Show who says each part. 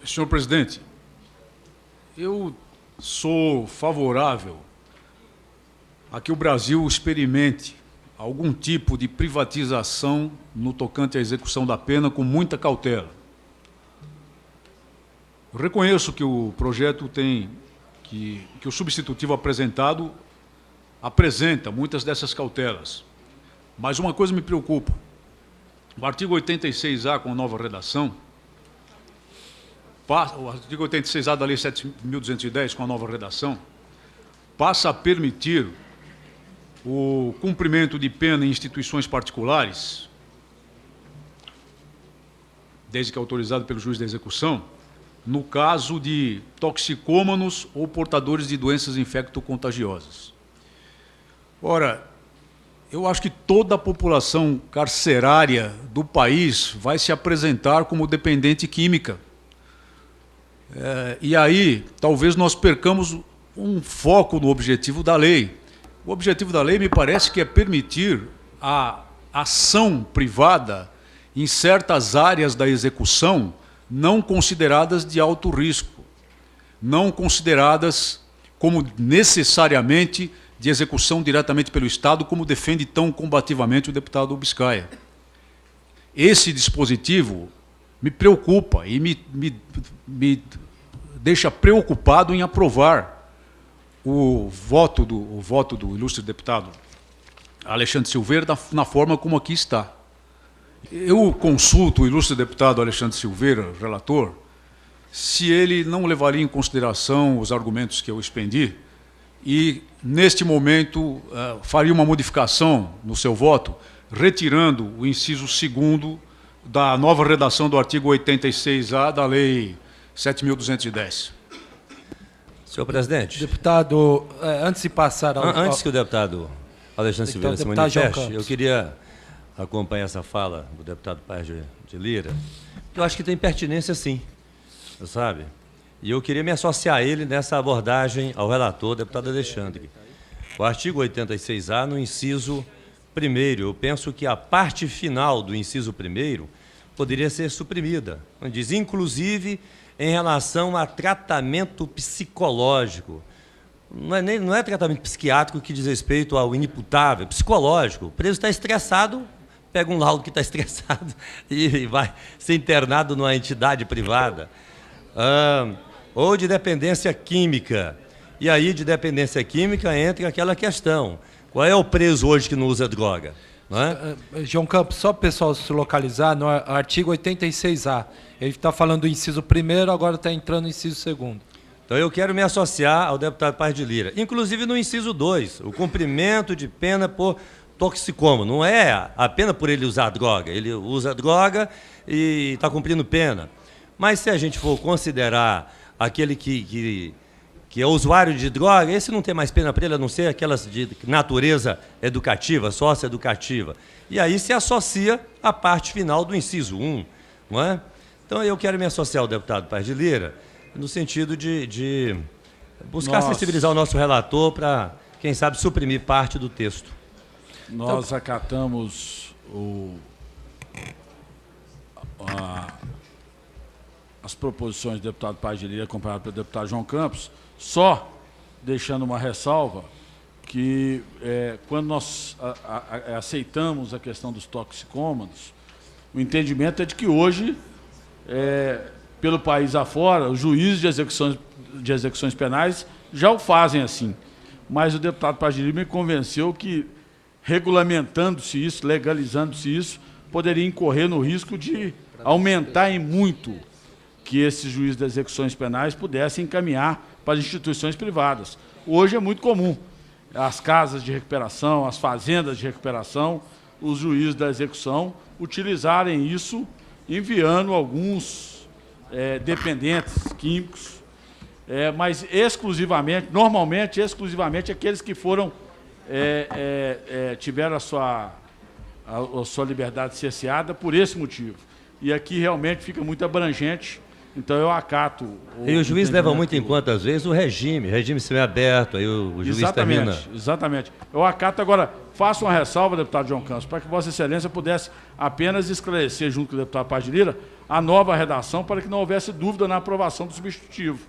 Speaker 1: Senhor presidente, eu sou favorável a que o Brasil experimente algum tipo de privatização no tocante à execução da pena com muita cautela. Eu reconheço que o projeto que o substitutivo apresentado apresenta muitas dessas cautelas, mas uma coisa me preocupa. O artigo 86A, com a nova redação, o artigo 86A da Lei 7.210, com a nova redação, passa a permitir o cumprimento de pena em instituições particulares, desde que autorizado pelo juiz da execução, no caso de toxicômanos ou portadores de doenças infecto-contagiosas. Ora, eu acho que toda a população carcerária do país vai se apresentar como dependente química. E aí, talvez nós percamos um foco no objetivo da lei. O objetivo da lei me parece que é permitir a ação privada em certas áreas da execução não consideradas de alto risco, não consideradas como necessariamente de execução diretamente pelo Estado, como defende tão combativamente o deputado Biscaia. Esse dispositivo me preocupa e me deixa preocupado em aprovar o voto do ilustre deputado Alexandre Silveira na forma como aqui está. Eu consulto o ilustre deputado Alexandre Silveira, relator, se ele não levaria em consideração os argumentos que eu expendi e, neste momento, faria uma modificação no seu voto, retirando o inciso 2º da nova redação do artigo 86A da Lei 7.210.
Speaker 2: Senhor presidente.
Speaker 3: Deputado, antes de passar ao...
Speaker 2: Antes que o deputado Alexandre Silveira se manifeste, eu queria acompanhar essa fala do deputado Paes de Lira, que eu acho que tem pertinência sim, sabe? E eu queria me associar a ele nessa abordagem ao relator, deputado Alexandre. O artigo 86A, no inciso 1º, eu penso que a parte final do inciso 1º poderia ser suprimida, onde diz, inclusive, em relação a tratamento psicológico. Não é tratamento psiquiátrico que diz respeito ao inimputável, psicológico. O preso está estressado, pega um laudo que está estressado e vai ser internado numa entidade privada. Ou de dependência química. E aí, de dependência química, entra aquela questão. Qual é o preso hoje que não usa droga? Não é?
Speaker 3: João Campos, só para o pessoal se localizar, no artigo 86A. Ele está falando do inciso 1º, agora está entrando no inciso 2º.
Speaker 2: Então, eu quero me associar ao deputado Paes de Lira. Inclusive no inciso 2, o cumprimento de pena por toxicômano. Não é a pena por ele usar droga. Ele usa droga e está cumprindo pena. Mas se a gente for considerar aquele que é usuário de droga, esse não tem mais pena para ele, a não ser aquelas de natureza educativa, socioeducativa. E aí se associa à parte final do inciso 1, não é? Então, eu quero me associar ao deputado Paes de Lira, no sentido de buscar sensibilizar o nosso relator para, quem sabe, suprimir parte do texto.
Speaker 4: Nós acatamos as proposições do deputado Paes de Lira, acompanhado pelo deputado João Campos, só deixando uma ressalva que, quando nós aceitamos a questão dos toxicômanos, o entendimento é de que hoje, pelo país afora, os juízes de execuções penais já o fazem assim. Mas o deputado Paes de Lira me convenceu que, regulamentando-se isso, legalizando-se isso, poderia incorrer no risco de aumentar em muito que esses juízes de execuções penais pudessem encaminhar para as instituições privadas. Hoje é muito comum as casas de recuperação, as fazendas de recuperação, os juízes da execução utilizarem isso, enviando alguns dependentes químicos, mas exclusivamente, normalmente, exclusivamente aqueles que foram, tiveram a sua liberdade cerceada por esse motivo. E aqui realmente fica muito abrangente Então eu acato...
Speaker 2: E o juiz leva muito em conta, às vezes, o regime semiaberto, aí o juiz termina...
Speaker 4: Exatamente. Eu acato agora, faço uma ressalva, deputado João Campos, para que Vossa Excelência pudesse apenas esclarecer, junto com o deputado Paz de Lira, a nova redação, para que não houvesse dúvida na aprovação do substitutivo.